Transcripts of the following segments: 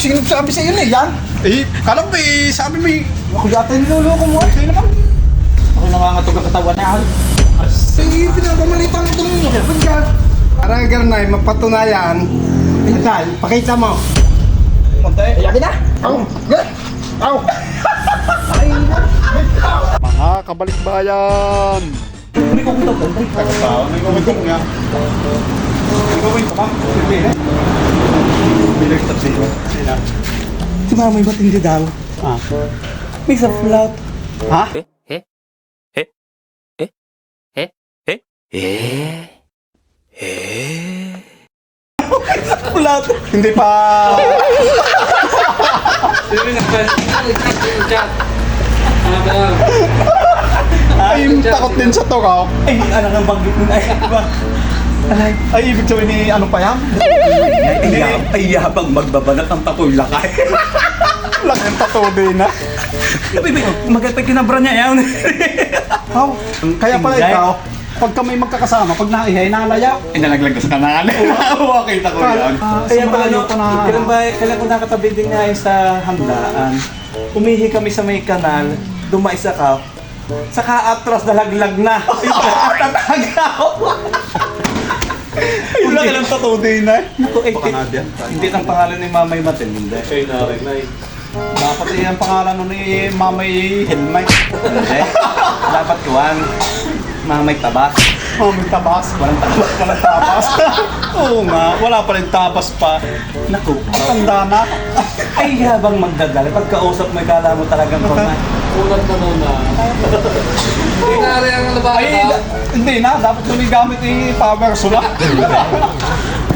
Sino sabi sa iyo na yan? Kala ko sabi mo Ako yata niloloko mo. Sa'yo naman. Ako nangangatog ang katawan niya. Pinapamalitan mo itong hapon ka. Para gano'n na mapatunayan. Dahil, pakita mo. Ay, yakin na. Au. Au. Ay, Mga kabalikbayan. May kukuntaw ka. May kumitong nga. May kumitong ka. Hindi na. Binagtap siya. Sina? Si Mamay ba't hindi daw? Ah. May sa flout. Ha? Flout. Hindi pa. Ay, takot din sa to, Ay, ano nang banggit nun? Ay, ba? Ay, ibig sabihin ni ano pa yan? Ay, yabang magbabanat ng patoy lakay. Laki ang tattoo din na. Magkapay kinabra niya yan. How? Kaya pala ikaw, pagka may magkakasama, pag naihay, nalayaw. Nalaglag ko sa kanal. Kita ko yan. Kaya pala no, kailan ko nakatabi din nga sa handaan. Umihi kami sa may kanal, dumaisa ka. Saka atras nalaglag na. Tatagaw. Ay, laki ng tattoo din na. Naku, hindi ang pangalan ni Mamay Matilde. Kayo na rin na eh. Dapat yung pangalan nun ni Mamay Helmay. Hindi. Dapat iwan. Mamay Tabas. Mamay Tabas. Walang tabas, walang tabas. Oo nga, wala pa rin tabas pa. Naku, Tanda na. ay habang magdadala. Pagkausap mo, kala mo talagang pangay. Ulat na nun na. Hindi na rin ang labahan Ay, na. hindi na. Dapat gumigamit power sula.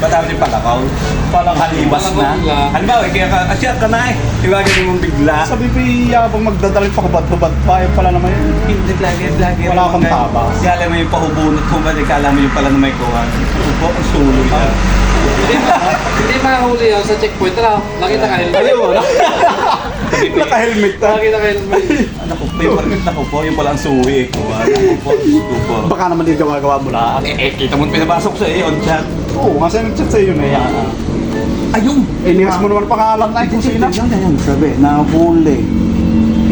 Madami din palakaw. Palang Halibas na. Palakaw bigla. Halimbawa, kaya ka, asya ka na eh. Iwagin mo bigla. Sabi pa yabang magdadaling pa kubad-kubad pa. Yung pala naman yun. Hindi, lagi. Wala kang tabas. Kala mo yung pahubunot kung ba, kala mo yung pala na may kuha. Upo, ang sulo yan. Hindi mahuli yun sa checkpoint. Tara, nakita ka helmet. Ayaw, wala. Naka-helmet na. Nakita ka helmet. Naku po, yung parang naku po, yung pala ang suwi eh. Naku po, supo. Baka naman din gawa-gawa mo lang. Kita mo pinabasok sa iyo on chat. Oo, nga sa'yo nag-chat sa'yo na yan. Ayun! Inihas mo naman pangalan na kung sino. Yan, sabi, nahuli.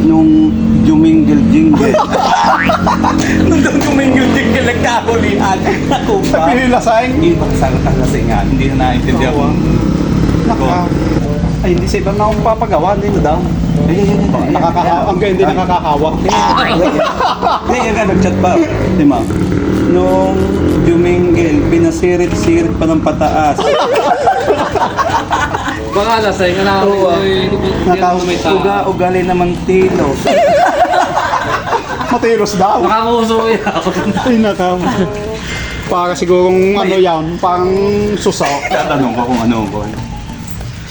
Nung jumingil-jingle. Nung jumingil-jingle, nagkahulihan. Naku Sa pa. pinilasang. Hindi ba kasama kalasingan? Hindi na naintindihan ko. Naka. Ay, hindi sa ibang na akong papagawa. Hindi na daw. Nakakahawa. Hanggang hindi nakakahawak. Hindi, yan nag-chat pa. Di ma? Nung jumingil, pinasirit-sirit pa ng pataas. Baka lasay ka na ako. May tao. Ugali naman tilo. Matilos daw. Nakakuso yan ako. Ay, naka. Para sigurong ano yan. Parang susaw. Tatanong ko kung ano ko.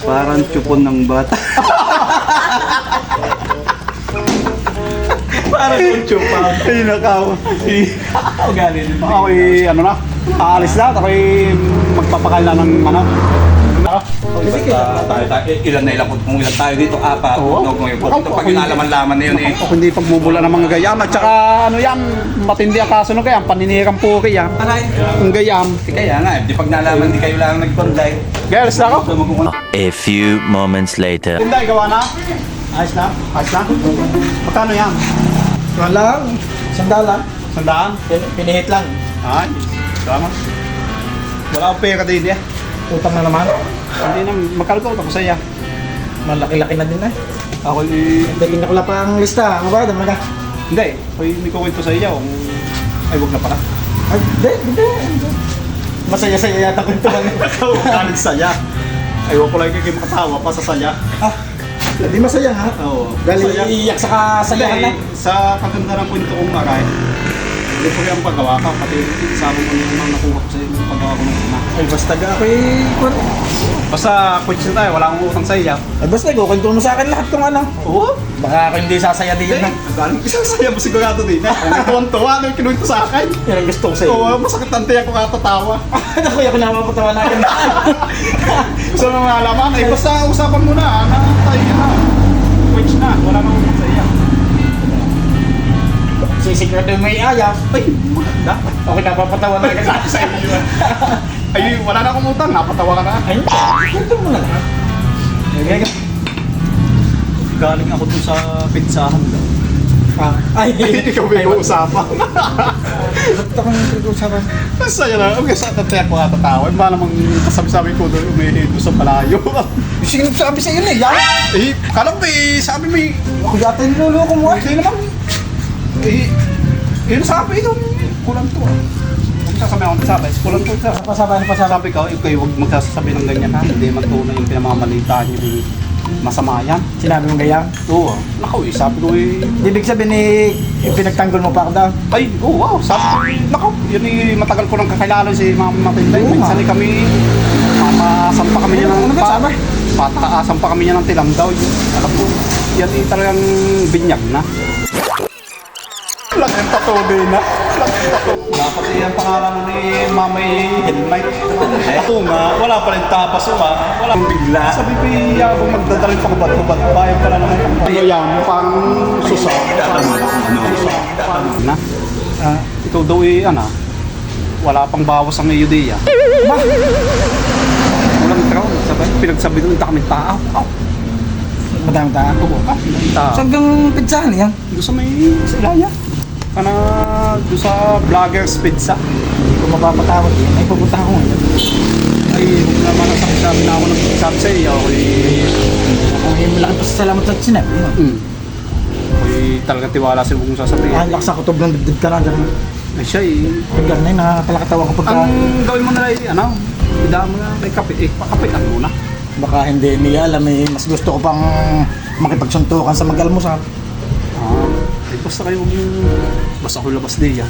Parang chupon ng bata. Parang yung chupan. Ay, naka. Ugali naman. Ako'y ano na. Aalis na. Ako'y magpapakal na ng ano. Ilan na ilang kung ilan tayo dito, apat. Oo. Huwag mo yung ito. Pag inalaman-laman na yun eh. Ako hindi pagmumula ng mga gayam. At saka ano yan. Matindi ang kaso ng gayam. Paninirang puri yan. Aray. Ang gayam. Kaya nga, di pag nalaman di kayo lang nag-conday. Girls na ako. A few moments later. Tinday, gawa na. Ayos na? Ayos na? Magkano yan? Walang. Sandalan. Sandaan? Pinihit lang. Ay, salamat. Wala akong pera din eh. Utang na naman. Hindi na, magkalko ako sa iya. Malaki-laki na din eh. Ako Dali na ko lang pa ang lista. Ano ba? Dama ka. hindi. Hindi ko kwento sa iya. Ay, wag na pala. Ay, hindi. Masaya-saya yata ko ito. Kanin saya. Ay, wag ko lang kayo makatawa pa sa saya. Ah, hindi masaya ha? Oo. Dahil Saya. iiyak sa kasayahan na. Hindi, sa kaganda ng kwento kong maray, hindi ko yung paggawa ka. Pati isama mo yung nakuha ko sa iyo yung paggawa ko ng una. Ay, basta ka ako'y... Basta question tayo, wala akong utang sa iya. Ay, basta ikukwento mo sa akin lahat kung ano. Oo. Baka ako hindi sasaya din Hindi. na. Galing isang saya mo sigurado din. Tuwan-tuwa ano yung kinuwento sa akin. Yan ang gusto ko sa'yo. Oo, masakit ang tiyak ko katatawa. Ano kuya ko naman patawa na akin. Gusto mo malaman, ay basta usapan mo na, tayo na. Which na, wala nang utang sa iya. Sisigurado yung may ayaw. Ay, maganda. Okay, napapatawa na akin. Sa iyo. Ay, wala na akong utang, napatawa ka na. Ay, kwento mo na lang. Galing ako dun sa pizzahan daw. Ay, Ikaw may uusapan. ba't akong pinag-uusapan? Masaya na. Huwag sa tatay ako katatawa. Ba namang kasabi-sabi ko doon umihinto sa palayo. Sino sabi sa iyo na yan? Eh, kala ko eh, sabi mo eh. Ako yata niloloko mo. Hindi naman. Eh, yun sabi doon. Kulang to. Huwag sasabi ako nagsabi. Kulang to. Pasabahan. Sabi ko, kayo huwag magsasabi ng ganyan ha. Hindi man tunay yung pinamamalita niyo. Masama yan. Sinabi mong gayang? Oo. Nakaw eh, sabi ko eh. Ibig sabihin pinagtanggol mo pa ako daw. Ay, oo, wow. Sabi ko eh, nakaw. Yun eh, matagal ko nang kakilala si Mama Matinday. Oo Minsan nga. eh kami, pataasan pa kami niya ng Ano ba sabi? pataasan pa kami niya ng tilang daw. Alam ko, yan eh talagang binyag na. Laking patuloy na. Dapat eh, ang pangalan ni Mama eh, Helmite. Ito nga, wala pa rin tapas nga. Wala bigla. Sabi ko eh, habang magdadaling pa kubat-kubat, bayan pala naman. Ano yan, pang susa. Na? Ito daw eh, wala pang bawas ang Eudia. Walang traon, pinagsabi doon, kami tao. Madami tayo. Oo, tao. Saan kang pizzahan yan? Doon sa may Ilaya. Doon sa Vloggers Pizza. Kung mapapatawad yan, ay pupunta ako ngayon. Ay, huwag naman ang sabi na ako nagsabi sa iyo. Ay, malaki pa sa salamat sa sinabi mo. Ay, talagang tiwala sa mong sasabihin. Ang lakas ako to, dibdib ka lang. Ay, siya eh. Pag ganun, nakakapalakatawa ko pagka... Ang gawin mo na lang, idaan mo na may kape. Pakapitan mo na. Baka hindi niya alam eh, mas gusto ko pang makipagsuntukan sa mag-almusal. Ay, basta kayo basta ako labas din yan.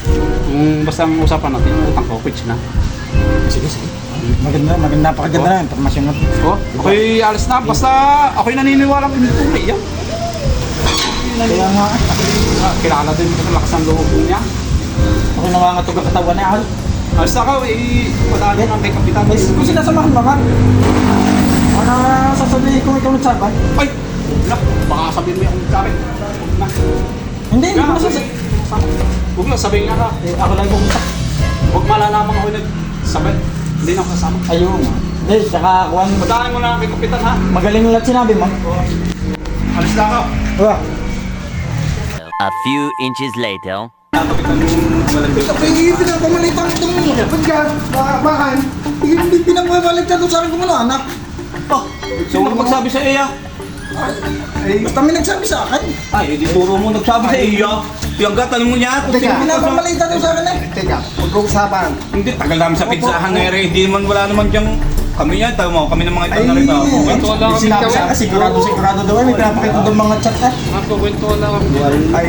Basta ang usapan natin, utang ko, pitch na. Sige. Maganda, napakaganda na impormasyon mo. Ako'y alis na, basta ako'y naniniwala kung hindi yan. Kaya nga, Kilala din ko sa lakas ng loob niya. ako nangangatog ang katawan niya. Alis na ka, wala din ang kay kapitan. Kung sinasamahan mo ka, ano sasabihin kung ikaw nagsabay? Ay! Baka sabihin mo yung kapit. Huwag na. Hindi ko nasasabihin. Huwag lang, sabihin nga ka. Ako lang pumunta. Huwag malalaman ako nagsabay. Hindi na ako kasama. Ayun. Hindi, saka kuhan, Patahin mo na kay kapitan ha. magaling lang sinabi mo. Alis na ka. Wah. A few inches later. Hindi pinapamalitan itong pagka, bahan. Hindi pinapamalitan ito sa akin kung ano, anak. So, ano magsabi sa iya? Basta may nagsabi sa akin. Ay, edi turo mo nagsabi sa iya. Yung tanong mo niya. Hindi pinapamalitan ito sa akin eh. Teka, mag-uusapan. Hindi, tagal namin sa pizzahan na rin. Hindi naman wala naman diyang kami yan. Tayo mo, kami ng mga ito na rin. Kwento lang kami Sinabi kami. sa akin, sigurado daw eh. May pinapakita doon mga chat eh. Kwento lang kami. Ay,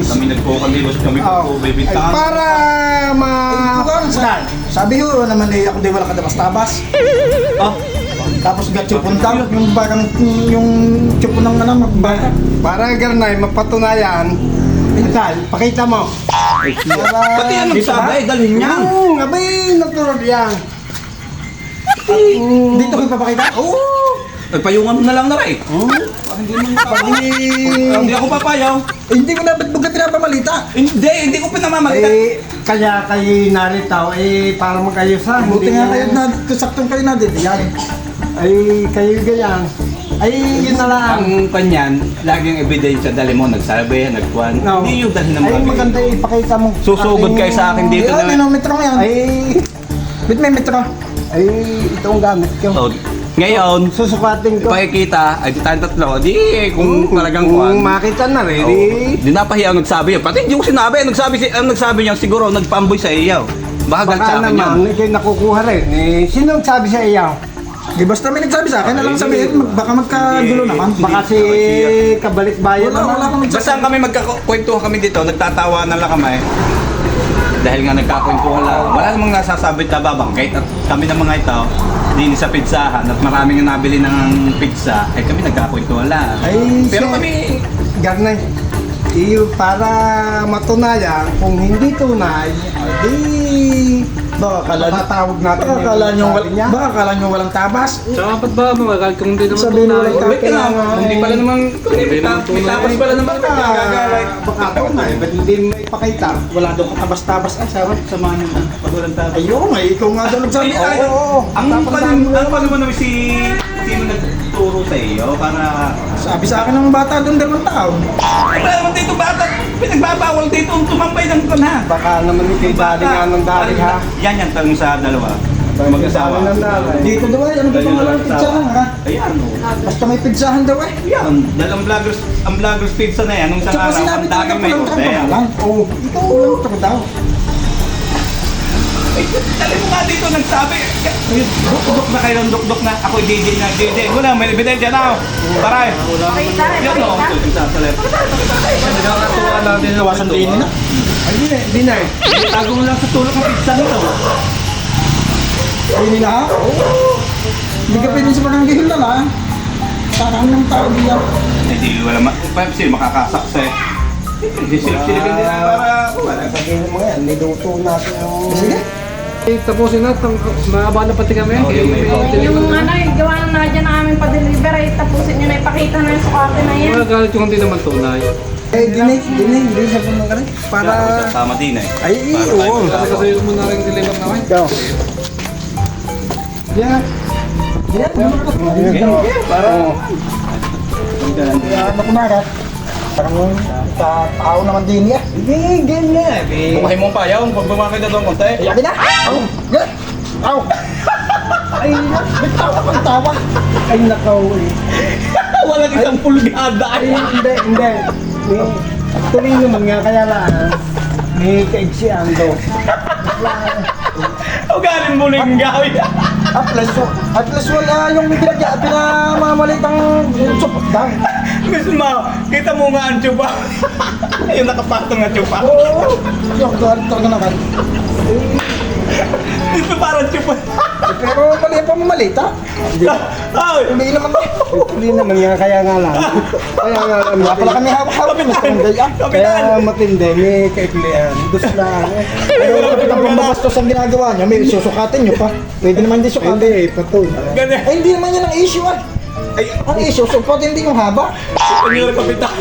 Kami nagpo-kalibos, kami ay po-bibintahan. para Sabi ko naman eh, ako di wala kadabas-tabas. Tapos gatsyupon daw, yung parang yung tsupo ng magbata. para ganay mapatunayan. Minsan, pakita mo. Pati yan nagsabi, dalhin niya. Abay, naturod yan. Dito ko ipapakita? Oo! Nagpayungan mo na lang na rin. Hindi ako papayaw. Hindi ko na ba't bugla pinapamalita? Hindi ko pinamamalita. Kaya kayo narito, para magayusan. Buti nga kayo na, saktong kayo na din. Yan. Ay, kayo ganyan. Ay, yun na lang. Ang kanyan, laging ebidensya dali mo, nagsabi, nagkuhan. No. Hindi yung dalhin ng Ay, bagay. maganda ipakita mo. Susugod kayo sa akin dito Yan, na. yun ang metro ngayon. Ay, Bit may metro. ito ang gamit ko. Oh, ngayon, Susukatin ko. pakikita, ay di tayong tatlo. Di, kung talagang Kung kuhan. makita na rin, Di napahiya ang nagsabi yun. Pati hindi ko sinabi. Ang nagsabi niya, siguro nagpamboy sa iyo. Baka galit sa baka akin yun. naman, ikaw nakukuha rin. Sino ang sabi sa iyo? Di basta may nagsabi sa akin, alam sabihin, baka magkagulo naman. Baka si Kabalik-Bayan Wala naman. akong Basta kami magkakwentuhan kami dito, nagtatawanan lang kami. Dahil nga nagkakwentuhan lang. Wala namang nasasabi na babangkit. At kami ng mga ito, din sa pizzahan at maraming nabili ng pizza, ay kami nagkakwentuhan lang. Ay, Pero siya- kami, Garnay, iyo para matunayan, kung hindi tunay, di Baka kala nyo, patawag natin baka yung kala nyo, sabi niya. baka kala nyo walang tabas. Tsaka ba't ba magagal kung hindi naman Sabihin mo lang wait ka lang, hindi pala naman, may tapas pala naman nagagalay. Baka tunay, ba't hindi mo ipakita? Wala daw katabas-tabas. Ay, sarap, samahan nyo na. Pag walang tabas. Ayoko nga, ikaw nga daw nagsabi. Ay, Oo. Ang pala naman namin sino nagturo sa iyo para... Sabi sa akin ng bata doon 2 taon. Wala naman dito bata, pinagbabawal dito ang tumambay ng kana. Baka naman kay dali nga ng dali ha. Yan tanong sa dalawa. Mag-asawa. Sabi ng dali. Dito daw ay, ano ba itong walang pizzahan ha? Ayan o. Basta may pizzahan daw eh. Yan, dahil ang vloggers pizza na yan, nung isang Tsaka araw, sinabi ang talaga daming may walang order. trabaho lang. Oo, ito walang trabaho. Dali mo nga dito nagsabi, duk-duk na kayo ng duk-duk na, ako DJ na DJ. Wala, may ebidensya na. Paray. Yan o. Nakakatuwa natin na wasan din na. Ay, di na eh. Tago mo lang sa tulog ng pizza nito. Hindi nila ha? Oo. Hindi ka pwede sa barangay na lang. Sarang ng tao diyan. Hindi, wala sila makakasakse. Sisilip-silipin din na para wala. Sabihin mo yan, niluto natin yung... Sige. Tapusin na, mahaba na pati kami. Yung ano, yung gawa ng Nadia na aming pa-deliver, ay tapusin nyo na ipakita na yung sukarte na yan. Galit yung hindi naman tunay. Eh, hindi sa punong ka rin. Para... Kasama din eh. Ay, oo. Kasi mo na rin deliver naman. Ikaw. Yan. Yan. Para... Ano kumarat? Parang tao naman din niya. Hindi, ganyan. Bumahin mo pa yaw, pag bumakit na doon konti. Yabi na! Au! Yan! Au! Ay, nagtawa kang tawa. Ay, nakaw eh. Walang isang pulgada. Ay, hindi. Tuloy naman nga, kaya lang. May kaigsihan daw. O galing mo lang gawin. At least wala yung pinamamalitang support daw. Gusto mo, kita mo nga ang tsupa. Yung nakapatong ang tsupa. Oo! Yung talaga naman. Dito parang tsupa. Pero mali pa mamalita. Ay! Hindi naman ba? Hindi naman nga, kaya nga lang. Kaya nga lang. Wala pala kami hawak-hawak. Kaya matindi, may kaiklian. Gusto na Pero kapit ang pambabastos ang ginagawa niya, may susukatin niyo pa. Pwede naman din sukatin. Hindi, patuloy. Ganyan. Ay, hindi naman yan ang issue ah. Ay, Ang issue, sukatin din yung haba. pangyari papitan.